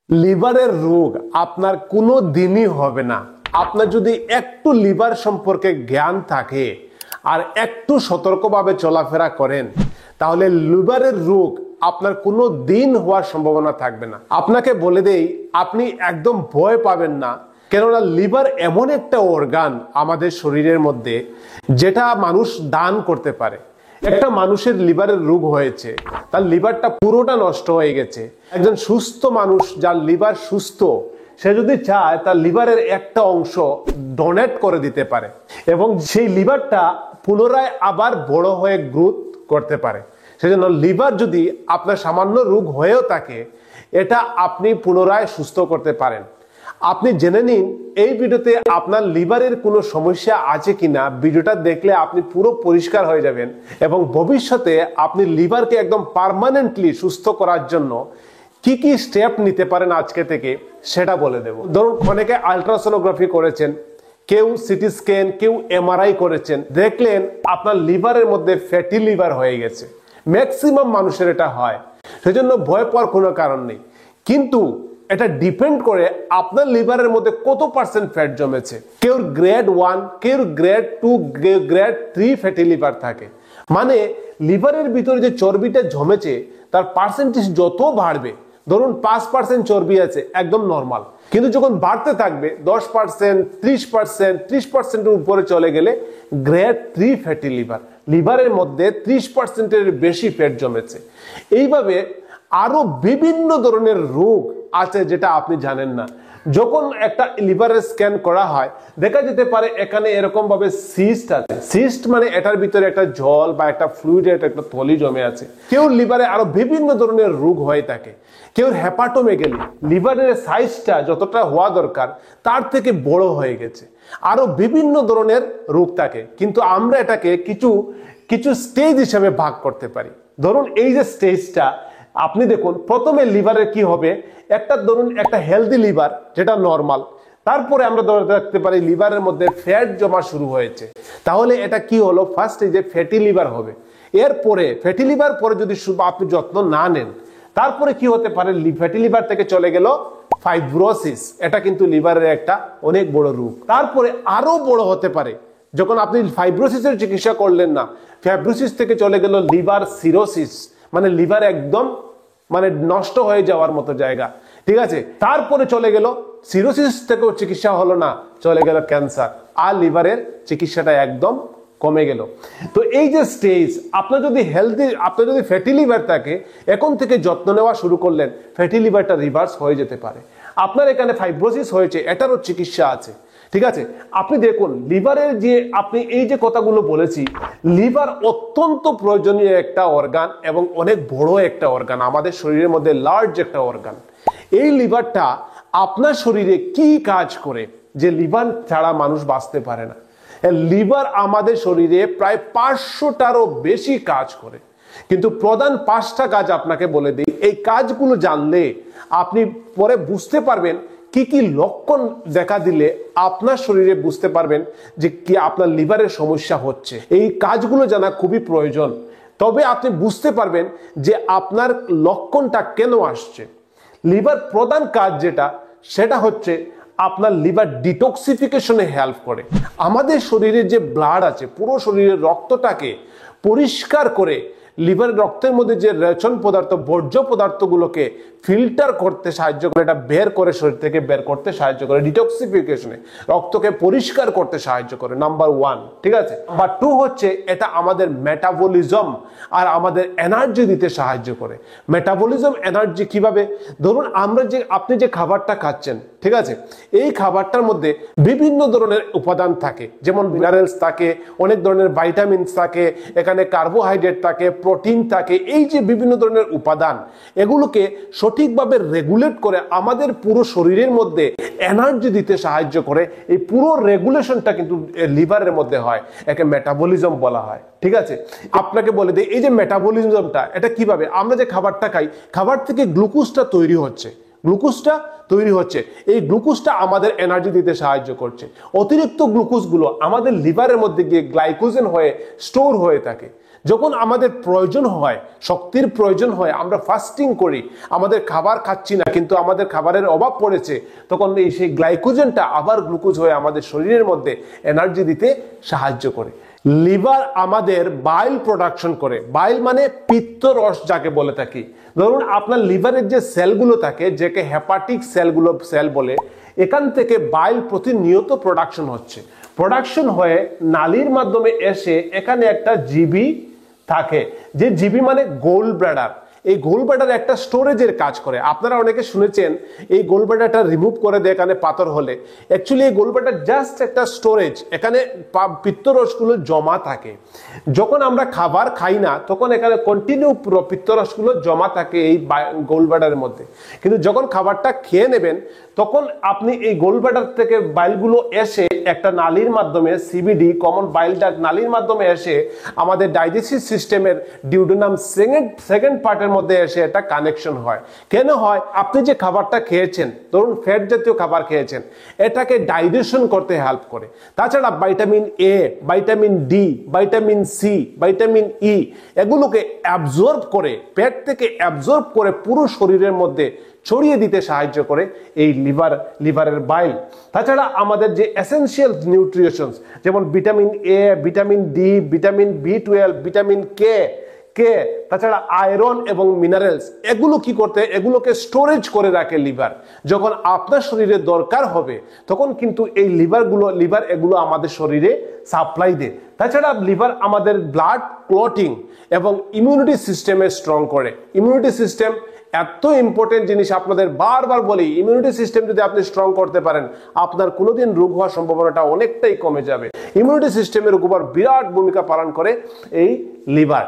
লিভারের রোগ আপনার কোনো দিনই হবে না। আপনার যদি একটু লিভার সম্পর্কে জ্ঞান থাকে আর একটু সতর্কভাবে চলাফেরা করেন, তাহলে লিভারের রোগ আপনার কোনো দিন হওয়ার সম্ভাবনা থাকবে না। আপনাকে বলে দেই, আপনি একদম ভয় পাবেন না, কেননা লিভার এমন একটা অর্গান আমাদের শরীরের মধ্যে যেটা মানুষ দান করতে পারে। একটা মানুষের লিভারের রোগ হয়েছে, তার লিভারটা পুরোটা নষ্ট হয়ে গেছে। একজন সুস্থ মানুষ যার লিভার সুস্থ, সে যদি চায় তার লিভারের একটা অংশ ডোনেট করে দিতে পারে এবং সেই লিভারটা পুনরায় আবার বড় হয়ে গ্রোথ করতে পারে। সেজন্য লিভার যদি আপনার সামান্য রোগ হয়েও থাকে, এটা আপনি পুনরায় সুস্থ করতে পারেন। আপনি জেনে নিন এই ভিডিওতে আপনার লিভারের কোনো সমস্যা আছে কিনা। ভিডিওটা দেখলে আপনি পুরো পরিষ্কার হয়ে যাবেন এবং ভবিষ্যতে আপনি লিভারকে একদম পার্মানেন্টলি সুস্থ করার জন্য কি কি স্টেপ নিতে পারেন আজকে থেকে সেটা বলে দেব। ধরুন, অনেকে আলট্রাসোনোগ্রাফি করেছেন, কেউ সিটি স্ক্যান, কেউ এমআরআই করেছেন, দেখলেন আপনার লিভারের মধ্যে ফ্যাটি লিভার হয়ে গেছে। ম্যাক্সিমাম মানুষের এটা হয়, সেজন্য ভয় পাওয়ার কোনো কারণ নেই। কিন্তু এটা ডিপেন্ড করে আপনার লিভারের মধ্যে কত পার্সেন্ট ফ্যাট জমেছে। কেউ গ্রেড 1, কেউ গ্রেড 2, গ্রেড 3 ফ্যাটি লিভার থাকে। মানে লিভারের ভিতরে যে চর্বিটা জমেছে তার পার্সেন্টেজ যত বাড়বে, ধরুন 5% চর্বি আছে, একদম নর্মাল, কিন্তু যখন বাড়তে থাকবে 10%, 30%, 30%-এর উপরে চলে গেলে গ্রেড 3 ফ্যাটি লিভার, লিভারের মধ্যে 30%-এর বেশি ফ্যাট জমেছে। এইভাবে আরো বিভিন্ন ধরনের রোগ আছে যেটা আপনি জানেন না। যখন একটা লিভারের স্ক্যান করা হয়, দেখা যেতে পারে এখানে এরকম ভাবে সিস্ট আছে। সিস্ট মানে এটার ভিতরে একটা জল বা একটা ফ্লুইড, একটা থলি জমে আছে। কেউ লিভারে আরো বিভিন্ন ধরনের রোগ হয়ে থাকে। কেউ হেপাটোমেগালি, লিভারের সাইজটা যতটা হওয়া দরকার তার থেকে বড় হয়ে গেছে। আরো বিভিন্ন ধরনের রোগ থাকে, কিন্তু আমরা এটাকে কিছু কিছু স্টেজ হিসেবে ভাগ করতে পারি। ধরুন এই যে স্টেজটা আপনি দেখুন, প্রথমে লিভারের কি হবে, একটা ধরুন একটা হেলদি লিভার যেটা নরমাল, তারপরে আমরা দেখতে পারি লিভারের মধ্যে ফ্যাট জমা শুরু হয়েছে। তাহলে এটা কি হলো, ফার্স্ট এই যে ফ্যাটি লিভার হবে। এরপরে ফ্যাটি লিভার পরে যদি আপনি যত্ন না নেন, তারপরে কি হতে পারে, ফ্যাটি লিভার থেকে চলে গেল ফাইব্রোসিস। এটা কিন্তু লিভারের একটা অনেক বড় রোগ। তারপরে আরো বড় হতে পারে, যখন আপনি ফাইব্রোসিসের চিকিৎসা করলেন না, ফাইব্রোসিস থেকে চলে গেল লিভার সিরোসিস, মানে লিভার একদম নষ্ট হয়ে যাওয়ার মতো জায়গা, ঠিক আছে। তারপরে চলে গেল সিরোসিস থেকেও চিকিৎসা হলো না, চলে গেল ক্যান্সার, আর লিভারের চিকিৎসাটা একদম কমে গেল। তো এই যে স্টেজ, আপনার যদি ফ্যাটি লিভার থাকে, এখন থেকে যত্ন নেওয়া শুরু করলেন, ফ্যাটি লিভারটা রিভার্স হয়ে যেতে পারে। আপনার এখানে ফাইব্রোসিস হয়েছে, এটারও চিকিৎসা আছে, ঠিক আছে। আপনি দেখুন লিভারের যে আপনি এই যে কথাগুলো বলেছি, লিভার অত্যন্ত প্রয়োজনীয় একটা অর্গান এবং অনেক বড় একটা অর্গান, আমাদের শরীরের মধ্যে লার্জ একটা অর্গান। এই লিভারটা আপনার শরীরে কি কাজ করে যে লিভার ছাড়া মানুষ বাঁচতে পারে না। লিভার আমাদের শরীরে প্রায় 500টারও বেশি কাজ করে, কিন্তু প্রধান 5টা কাজ আপনাকে বলে দিই। এই কাজগুলো জানলে আপনি পরে বুঝতে পারবেন কি কি লক্ষণ দেখা দিলে আপনার শরীরে বুঝতে পারবেন যে কি আপনার লিভারের সমস্যা হচ্ছে। এই কাজগুলো জানা খুবই প্রয়োজন, তবে আপনি বুঝতে পারবেন যে আপনার লক্ষণটা কেন আসছে। লিভার প্রধান কাজ যেটা, সেটা হচ্ছে আপনার লিভার ডিটক্সিফিকেশনে হেল্প করে। আমাদের শরীরে যে ব্লাড আছে, পুরো শরীরের রক্তটাকে পরিষ্কার করে লিভারের রক্তের মধ্যে যে রেচন পদার্থ, বর্জ্য পদার্থগুলোকে ফিল্টার করতে সাহায্য করে, এটা বের করে শরীর থেকে বের করতে সাহায্য করে। ডিটক্সিফিকেশনে রক্তকে পরিষ্কার করতে সাহায্য করে, নাম্বার 1, ঠিক আছে। নাম্বার 2 হচ্ছে এটা আমাদের মেটাবলিজম আর আমাদের এনার্জি দিতে সাহায্য করে। মেটাবলিজম, এনার্জি কিভাবে, ধরুন আপনি যে খাবারটা খাচ্ছেন, ঠিক আছে, এই খাবারটার মধ্যে বিভিন্ন ধরনের উপাদান থাকে, যেমন মিনারেলস থাকে, অনেক ধরনের ভাইটামিনস থাকে, এখানে কার্বোহাইড্রেট থাকে, প্রোটিন থাকে। এই যে বিভিন্ন ধরনের উপাদান, এগুলোকে সঠিকভাবে রেগুলেট করে আমাদের পুরো শরীরের মধ্যে এনার্জি দিতে সাহায্য করে। এই পুরো রেগুলেশনটা কিন্তু লিভারের মধ্যে হয়, একে মেটাবলিজম বলা হয়, ঠিক আছে। আপনাকে বলে দিই, এই যে মেটাবলিজমটা, এটা কিভাবে, আমরা যে খাবারটা খাই, খাবার থেকে গ্লুকোজটা তৈরি হচ্ছে, এই গ্লুকোজটা আমাদের এনার্জি দিতে সাহায্য করছে। অতিরিক্ত গ্লুকোজগুলো আমাদের লিভারের মধ্যে গিয়ে গ্লাইকোজেন হয়ে স্টোর হয়ে থাকে। যখন আমাদের প্রয়োজন হয়, শক্তির প্রয়োজন হয়, আমরা ফাস্টিং করি, আমাদের খাবার খাচ্ছি না কিন্তু আমাদের খাবারের অভাব পড়েছে, তখন সেই গ্লাইকোজেনটা আবার গ্লুকোজ হয়ে আমাদের শরীরের মধ্যে এনার্জি দিতে সাহায্য করে। লিভার আমাদের বাইল প্রোডাকশন করে। বাইল মানে পিত্তরস যাকে বলে থাকি। ধরুন আপনার লিভারের যে সেলগুলো থাকে, যাকে হেপাটিক সেল বলে, এখান থেকে বাইল প্রতিনিয়ত প্রোডাকশন হচ্ছে। প্রোডাকশন হয়ে নালীর মাধ্যমে এসে এখানে একটা জিবি থাকে, যে জিবি মানে গোল ব্লাডার। এই গোল ব্লাডার একটা স্টোরেজের কাজ করে। আপনারা অনেকে শুনেছেন এই গোল ব্লাডারটা রিমুভ করে দেয় এখানে পাথর হলে। অ্যাকচুয়ালি এই গোল ব্লাডার জাস্ট একটা স্টোরেজ, এখানে পিত্তরসগুলো জমা থাকে। যখন আমরা খাবার খাই না তখন এখানে কন্টিনিউ পুরো পিত্তরসগুলো জমা থাকে এই গোল ব্লাডারের মধ্যে। কিন্তু যখন খাবারটা খেয়ে নেবেন তখন আপনি এই গোল ব্লাডার থেকে বাইলগুলো এসে একটা নালীর মাধ্যমে, সিবিডি কমন বাইল ডাক্ট নালীর মাধ্যমে এসে আমাদের ডাইজেস্টিভ সিস্টেমের ডিউডেনাম সেকেন্ড পার্টের মধ্যে এসে একটা কানেকশন হয়। কেন হয়? আপনি যে খাবারটা খেয়েছেন, ধরুন ফ্যাট জাতীয় খাবার খেয়েছেন, এটাকে ডাইজেশন করতে হেল্প করে। তাছাড়া vitamin A, vitamin D, vitamin C, vitamin E এগুলোকে অ্যাবজর্ব করে, পেট থেকে অ্যাবজর্ব করে পুরো শরীরের মধ্যে ছড়িয়ে দিতে সাহায্য করে এই লিভারের বাইল। তাছাড়া আমাদের যে এসেনশিয়াল নিউট্রিশনস যেমন vitamin A, vitamin D, vitamin বি12, ভিটামিন কে, তাছাড়া আয়রন এবং মিনারেলস, এগুলো কি করতে, এগুলোকে স্টোরেজ করে রাখে লিভার। যখন আপনার শরীরে দরকার হবে তখন কিন্তু এই লিভার এগুলো আমাদের শরীরে সাপ্লাই দেয়। তাছাড়া লিভার আমাদের ব্লাড ক্লটিং এবং ইমিউনিটি সিস্টেমে স্ট্রং করে। ইমিউনিটি সিস্টেম এত ইম্পর্টেন্ট জিনিস, আপনাদের বারবার বলি, ইমিউনিটি সিস্টেম যদি আপনি স্ট্রং করতে পারেন আপনার কোনোদিন রোগ হওয়ার সম্ভাবনাটা অনেকটাই কমে যাবে। ইমিউনিটি সিস্টেমের উপর বিরাট ভূমিকা পালন করে এই লিভার।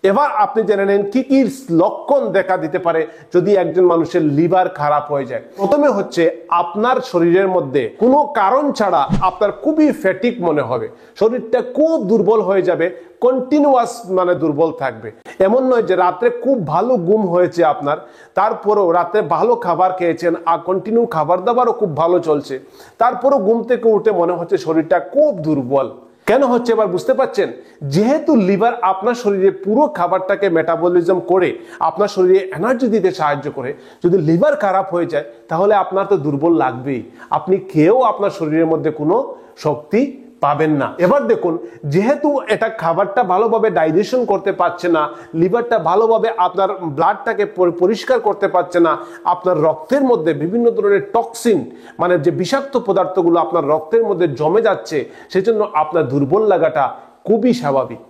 এবার আপনি জেনে নেন কি কি লক্ষণ দেখা দিতে পারে যদি একজন মানুষের লিভার খারাপ হয়ে যায়। প্রথমে হচ্ছে আপনার শরীরের মধ্যে কোনো কারণ ছাড়া আপনার খুবই ফ্যাটিক মনে হবে, শরীরটা খুব দুর্বল হয়ে যাবে, কন্টিনিউয়াস মানে দুর্বল থাকবে। এমন নয় যে রাত্রে খুব ভালো ঘুম হয়েছে আপনার, তারপরেও রাত্রে ভালো খাবার খেয়েছেন আর কন্টিনিউ খাবার দাবারও খুব ভালো চলছে, তারপরও ঘুম থেকে উঠে মনে হচ্ছে শরীরটা খুব দুর্বল। কেন হচ্ছে এবার বুঝতে পারছেন? যেহেতু লিভার আপনার শরীরে পুরো খাবারটাকে মেটাবলিজম করে আপনার শরীরে এনার্জি দিতে সাহায্য করে, যদি লিভার খারাপ হয়ে যায় তাহলে আপনার তো দুর্বল লাগবেই, আপনি খেয়েও আপনার শরীরের মধ্যে কোনো শক্তি পাবেন না। এবার দেখুন, যেহেতু এটা খাবারটা ভালোভাবে ডাইজেশন করতে পারছে না, লিভারটা ভালোভাবে আপনার ব্লাডটাকে পরিষ্কার করতে পারছে না, আপনার রক্তের মধ্যে বিভিন্ন ধরনের টক্সিন মানে যে বিষাক্ত পদার্থগুলো আপনার রক্তের মধ্যে জমে যাচ্ছে, সেজন্য আপনার দুর্বল লাগাটা খুবই স্বাভাবিক।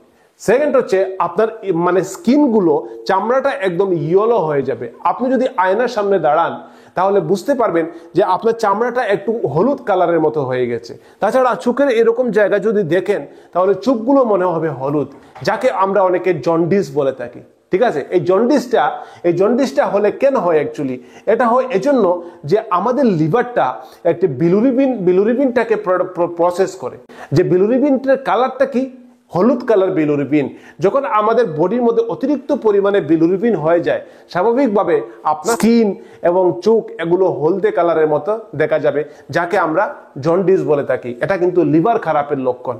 সেকেন্ড হচ্ছে আপনার মানে স্কিনগুলো, চামড়াটা একদম ইয়েলো হয়ে যাবে। আপনি যদি আয়নার সামনে দাঁড়ান তাহলে বুঝতে পারবেন যে আপনার চামড়াটা একটু হলুদ কালারের মতো হয়ে গেছে। তাছাড়া চোখের এরকম জায়গা যদি দেখেন তাহলে চোখগুলো মনে হবে হলুদ, যাকে আমরা অনেকে জন্ডিস বলে থাকি। ঠিক আছে, এই জন্ডিসটা হলে কেন হয়? অ্যাকচুয়ালি এটা হয় এজন্য যে আমাদের লিভারটা একটা বিলিরুবিনটাকে প্রসেস করে। যে বিলিরুবিনটার কালারটা কি? হলুদ কালার বিলিরুবিন। যখন আমাদের বডির মধ্যে অতিরিক্ত পরিমাণে বিলিরুবিন হয়ে যায়, স্বাভাবিকভাবে আপনার স্কিন এবং চোখ এগুলো হলদে কালারের মতো দেখা যাবে, যাকে আমরা জন্ডিস বলে থাকি। এটা কিন্তু লিভার খারাপের লক্ষণ।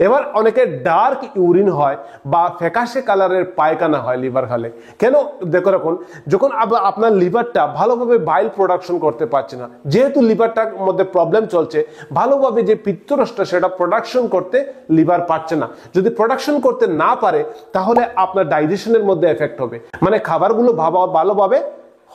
এবার অনেকে ডার্ক ইউরিন হয় বা ফ্যাকাশে কালারের পায়খানা হয় লিভার খালে। কেন? দেখো রাখুন, যখন আপনার লিভারটা ভালোভাবে বাইল প্রোডাকশন করতে পারছে না, যেহেতু লিভারটার মধ্যে প্রবলেম চলছে, ভালোভাবে যে পিত্তরসটা সেটা প্রোডাকশন করতে লিভার পারছে না। যদি প্রোডাকশন করতে না পারে তাহলে আপনার ডাইজেশনের মধ্যে এফেক্ট হবে, মানে খাবারগুলো ভালোভাবে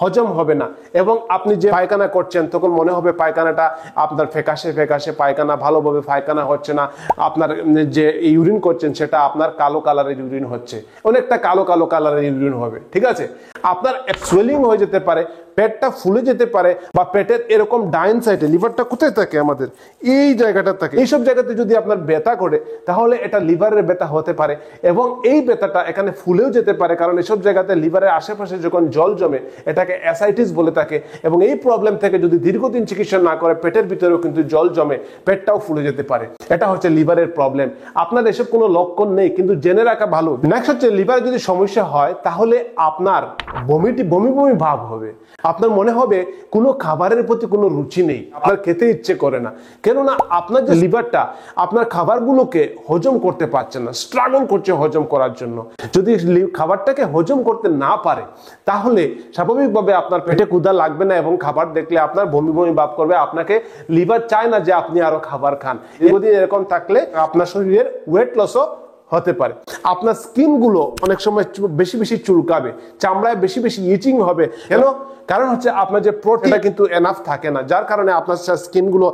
হজম হবে না, এবং আপনি যে পায়খানা করছেন তখন মনে হবে পায়খানাটা আপনার ফ্যাকাশে পায়খানা, ভালোভাবে পায়খানা হচ্ছে না। আপনার যে ইউরিন করছেন সেটা আপনার কালো কালারের ইউরিন হচ্ছে, অনেকটা কালো কালারের ইউরিন হবে। ঠিক আছে, আপনার সোয়েলিং হয়ে যেতে পারে, পেটটা ফুলে যেতে পারে, বা পেটের এরকম ডাইন সাইডে, লিভারটা কোথায় থাকে আমাদের এই জায়গাটা থাকে, এইসব জায়গাতে যদি আপনার ব্যথা করে তাহলে এটা লিভারের ব্যথা হতে পারে, এবং এই ব্যথাটা এখানে ফুলেও যেতে পারে, কারণ এসব জায়গাতে লিভারের আশেপাশে যখন জল জমে এটাকে অ্যাসাইটিস বলে থাকে, এবং এই প্রবলেম থেকে যদি দীর্ঘদিন চিকিৎসা না করে পেটের ভিতরেও কিন্তু জল জমে, পেটটাও ফুলে যেতে পারে। এটা হচ্ছে লিভারের প্রবলেম। আপনার এসব কোনো লক্ষণ নেই কিন্তু জেনে রাখা ভালো। নেক্সট হচ্ছে লিভারে যদি সমস্যা হয় তাহলে আপনার বমি ভাব হবে, আপনার মনে হবে কোনো খাবারের প্রতি কোনো রুচি নেই, আপনার খেতে ইচ্ছে করে না, কেননা আপনার যে লিভারটা আপনার খাবারগুলোকে হজম করতে পারছে না, স্ট্রাগল করছে হজম করার জন্য। যদি খাবারটাকে হজম করতে না পারে তাহলে স্বাভাবিকভাবে আপনার পেটে ক্ষুধা লাগবে না এবং খাবার দেখলে আপনার বমি বমি ভাব করবে। আপনাকে লিভার চায় না যে আপনি আরো খাবার খান। যদি এরকম থাকলে আপনার শরীরের ওয়েট লসও হতে পারে। আপনার স্কিন গুলো অনেক সময় বেশি বেশি চুলকাবে, চামড়ায় বেশি বেশি ইচিং হবে। কেন? কারণ হচ্ছে আপনার যে প্রোটিনটা কিন্তু এনাফ থাকে না, যার কারণে আপনার স্কিন গুলো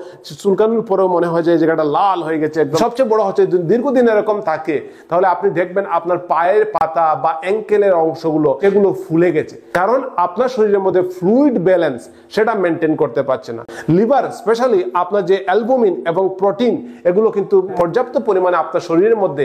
চুলকানোর পরেও মনে হয় যে এই জায়গাটা লাল হয়ে গেছে। সবচেয়ে বড় হচ্ছে দীর্ঘদিন এরকম থাকে তাহলে আপনি দেখবেন আপনার পায়ের পাতা বা অ্যাঙ্কেলের অংশগুলো এগুলো ফুলে গেছে, কারণ আপনার শরীরের মধ্যে ফ্লুইড ব্যালেন্স সেটা মেনটেন করতে পারছে না। লিভার স্পেশালি আপনার যে অ্যালবুমিন এবং প্রোটিন এগুলো কিন্তু পর্যাপ্ত পরিমাণে আপনার শরীরের মধ্যে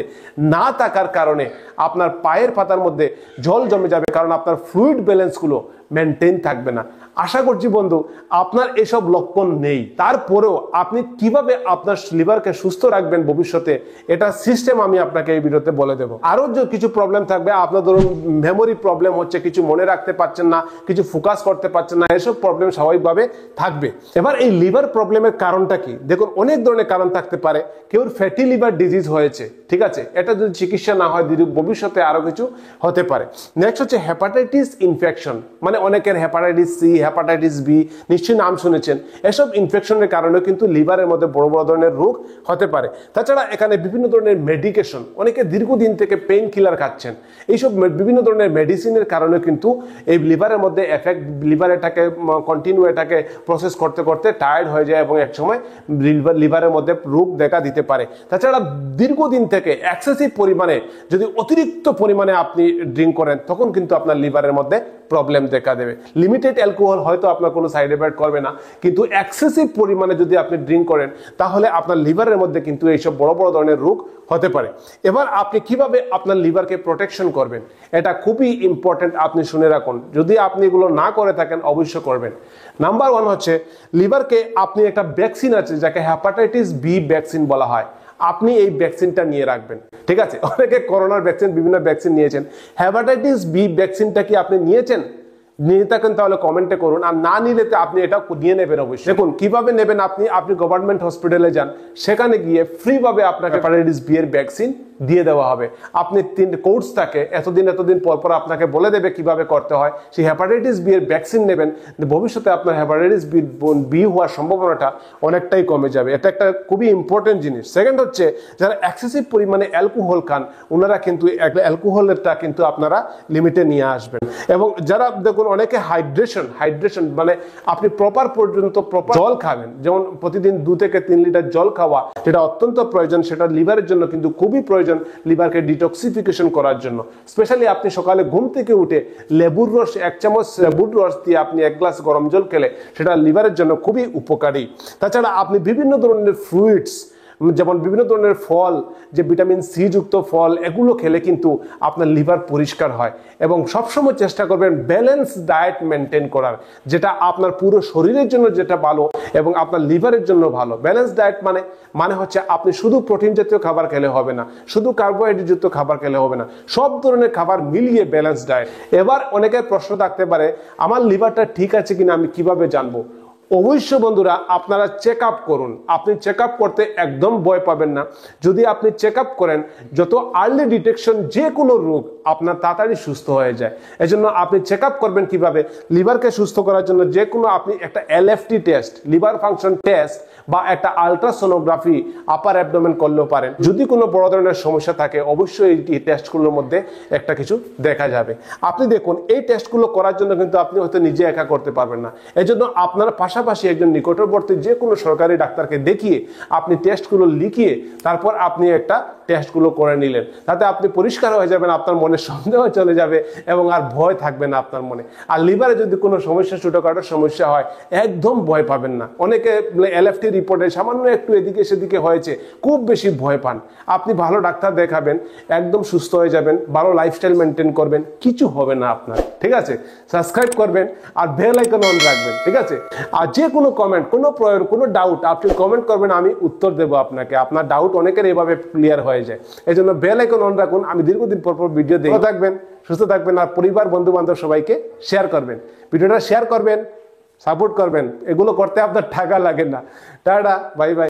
না থাকার কারণে আপনার পায়ের পাতার মধ্যে জল জমে যাবে, কারণ আপনার ফ্লুইড ব্যালেন্স গুলো মেনটেন থাকবে না। আশা করছি বন্ধু আপনার এসব লক্ষণ নেই, তারপরেও আপনি কিভাবে আপনার লিভারকে সুস্থ রাখবেন ভবিষ্যতে, এটা সিস্টেম আমি আপনাকে এই ভিডিওতে বলে দেবো। আরো যে কিছু প্রবলেম থাকবে, আপনার ধরুন মেমোরি প্রবলেম হচ্ছে, কিছু মনে রাখতে পারছেন না, কিছু ফোকাস করতে পারছেন না, এসব প্রবলেম স্বাভাবিকভাবে থাকবে। এবার এই লিভার প্রবলেমের কারণটা কি? দেখুন অনেক ধরনের কারণ থাকতে পারে। কেউ ফ্যাটি লিভার ডিজিজ হয়েছে, ঠিক আছে, এটা যদি চিকিৎসা না হয় ভবিষ্যতে আরো কিছু হতে পারে। নেক্সট হচ্ছে হেপাটাইটিস ইনফেকশন, মানে অনেকের হেপাটাইটিস সি, হেপাটাইটিস বি, নিশ্চয়ই নাম শুনেছেন। এসব ইনফেকশনের কারণে কিন্তু লিভারের মধ্যে বড় বড় ধরনের রোগ হতে পারে। তাছাড়া এখানে বিভিন্ন ধরনের মেডিকেশন, অনেকে দীর্ঘদিন থেকে পেইন কিলার খাচ্ছেন, এইসব বিভিন্ন ধরনের মেডিসিনের কারণে কিন্তু এই লিভারের মধ্যে এফেক্ট, লিভার এটাকে কন্টিনিউ এটাকে প্রসেস করতে করতে টায়ার্ড হয়ে যায় এবং একসময় লিভারের মধ্যে রোগ দেখা দিতে পারে। তাছাড়া দীর্ঘদিন থেকে এক্সেসিভ পরিমাণে যদি অতিরিক্ত পরিমাণে আপনি ড্রিঙ্ক করেন তখন কিন্তু আপনার লিভারের মধ্যে প্রবলেম দেখা দেবে। লিমিটেড অ্যালকোহল হয়তো আপনার কোনো সাইড এফেক্ট করবে না, কিন্তু এক্সেসিভ পরিমাণে যদি আপনি ড্রিঙ্ক করেন তাহলে আপনার লিভারের মধ্যে কিন্তু এইসব বড় বড় ধরনের রোগ হতে পারে। এবার আপনি কিভাবে আপনার লিভারকে প্রোটেকশন করবেন, এটা খুবই ইম্পর্টেন্ট, আপনি শুনে রাখুন। যদি আপনি এগুলো না করে থাকেন অবশ্যই করবেন। নাম্বার 1 হচ্ছে লিভারকে আপনি একটা ভ্যাকসিন আছে যাকে হেপাটাইটিস বি ভ্যাকসিন বলা হয়, আপনি এই ভ্যাকসিনটা নিয়ে রাখবেন, ঠিক আছে। অনেকে করোনার ভ্যাকসিন, বিভিন্ন ভ্যাকসিন নিয়েছেন, হেপাটাইটিস বি ভ্যাকসিনটা কি আপনি নিয়েছেন? নিয়ে থাকেন তাহলে কমেন্টে করুন, আর না নিলে আপনি এটা নিয়ে নেবেন অবশ্যই। দেখুন কিভাবে নেবেন, আপনি গভর্নমেন্ট হসপিটালে যান, সেখানে গিয়ে ফ্রি ভাবে আপনাকে হেপাটাইটিস বি এর ভ্যাকসিন দিয়ে দেওয়া হবে। আপনি 3 কোর্স থাকে, এতদিন পর পর আপনাকে বলে দেবে কিভাবে করতে হয়। সেই হেপাটাইটিস বি এর ভ্যাকসিন নেবেন, ভবিষ্যতে আপনার হেপাটাইটিস বি হওয়ার সম্ভাবনাটা অনেকটাই কমে যাবে। এটা একটা খুবই ইম্পর্টেন্ট জিনিস। সেকেন্ড হচ্ছে যারা এক্সেসিভ পরিমাণে অ্যালকোহল খান, ওনারা কিন্তু অ্যালকোহলটা কিন্তু আপনারা লিমিটে নিয়ে আসবেন। এবং যারা দেখুন অনেকে হাইড্রেশন মানে আপনি প্রপার জল খাবেন, যেমন প্রতিদিন 2 থেকে 3 লিটার জল খাওয়া, যেটা অত্যন্ত প্রয়োজন, সেটা লিভারের জন্য কিন্তু খুবই প্রয়োজন, লিভারকে ডিটক্সিফিকেশন করার জন্য। স্পেশালি আপনি সকালে ঘুম থেকে উঠে লেবুর রস, 1 চামচ লেবুর রস দিয়ে আপনি 1 গ্লাস গরম জল খেলে সেটা লিভারের জন্য খুবই উপকারী। তাছাড়া আপনি বিভিন্ন ধরনের ফ্রুইটস, যেমন বিভিন্ন ধরনের ফল, যে ভিটামিন সি যুক্ত ফল, এগুলো খেলে কিন্তু আপনার লিভার পরিষ্কার হয়। এবং সবসময় চেষ্টা করবেন ব্যালেন্স ডায়েট মেনটেন করার, যেটা আপনার পুরো শরীরের জন্য যেটা ভালো এবং আপনার লিভারের জন্য ভালো। ব্যালেন্স ডায়েট মানে হচ্ছে আপনি শুধু প্রোটিন জাতীয় খাবার খেলে হবে না, শুধু কার্বোহাইড্রেট যুক্ত খাবার খেলে হবে না, সব ধরনের খাবার মিলিয়ে ব্যালেন্স ডায়েট। এবার অনেকের প্রশ্ন থাকতে পারে, আমার লিভারটা ঠিক আছে কিনা আমি কিভাবে জানবো? অবশ্যই বন্ধুরা আপনারা চেক আপ করুন। আপনি চেক আপ করতে একদম ভয় পাবেন না। যদি আপনি চেক আপ করেন, যত আর্লি ডিটেকশন যে কোনো রোগ আপনার তাড়াতাড়ি সুস্থ হয়ে যায়। এজন্য আপনি চেক আপ করবেন কিভাবে? লিভারকে সুস্থ করার জন্য যে কোনো আপনি একটা LFT test, liver function test, বা একটা আলট্রাসোনোগ্রাফি আপার অ্যাবডোমেন করলেও পারেন। যদি কোনো বড় ধরনের সমস্যা থাকে অবশ্যই এই টেস্টগুলোর মধ্যে একটা কিছু দেখা যাবে। আপনি দেখুন এই টেস্টগুলো করার জন্য কিন্তু আপনি হয়তো নিজে একা করতে পারবেন না, এজন্য আপনার পাশাপাশি একজন নিকটবর্তী যে কোনো সরকারি ডাক্তারকে দেখিয়ে আপনি টেস্টগুলো লিখিয়ে তারপর আপনি একটা টেস্টগুলো করে নিলেন, তাতে আপনি পরিষ্কার হয়ে যাবেন, আপনার মনে সন্দেহ চলে যাবে এবং আর ভয় থাকবে না আপনার মনে। আর লিভারে যদি কোনো সমস্যা, ছোটখাটো সমস্যা হয়, একদম ভয় পাবেন না। অনেকে এলএফটি রিপোর্টে সামান্য একটু এদিকে সেদিকে হয়েছে, খুব বেশি ভয় পান। আপনি ভালো ডাক্তার দেখাবেন, একদম সুস্থ হয়ে যাবেন, ভালো লাইফস্টাইল মেনটেন করবেন, কিছু হবে না আপনার, ঠিক আছে। সাবস্ক্রাইব করবেন আর বেল আইকন অন রাখবেন, ঠিক আছে। আর যে কোনো কমেন্ট, কোনো প্রয়োজন, কোনো ডাউট আপনি কমেন্ট করবেন, আমি উত্তর দেবো আপনাকে। আপনার ডাউট অনেকের এভাবে ক্লিয়ার হয়ে যায়, এই জন্য বেল আইকন অন রাখুন। আমি দীর্ঘদিন পর ভিডিও দেখতে থাকবেন। সুস্থ থাকবেন, আর পরিবার বন্ধু বান্ধব সবাইকে শেয়ার করবেন, ভিডিওটা শেয়ার করবেন, সাপোর্ট করবেন। এগুলো করতে আপনার টাকা লাগে না। Tata, bye bye.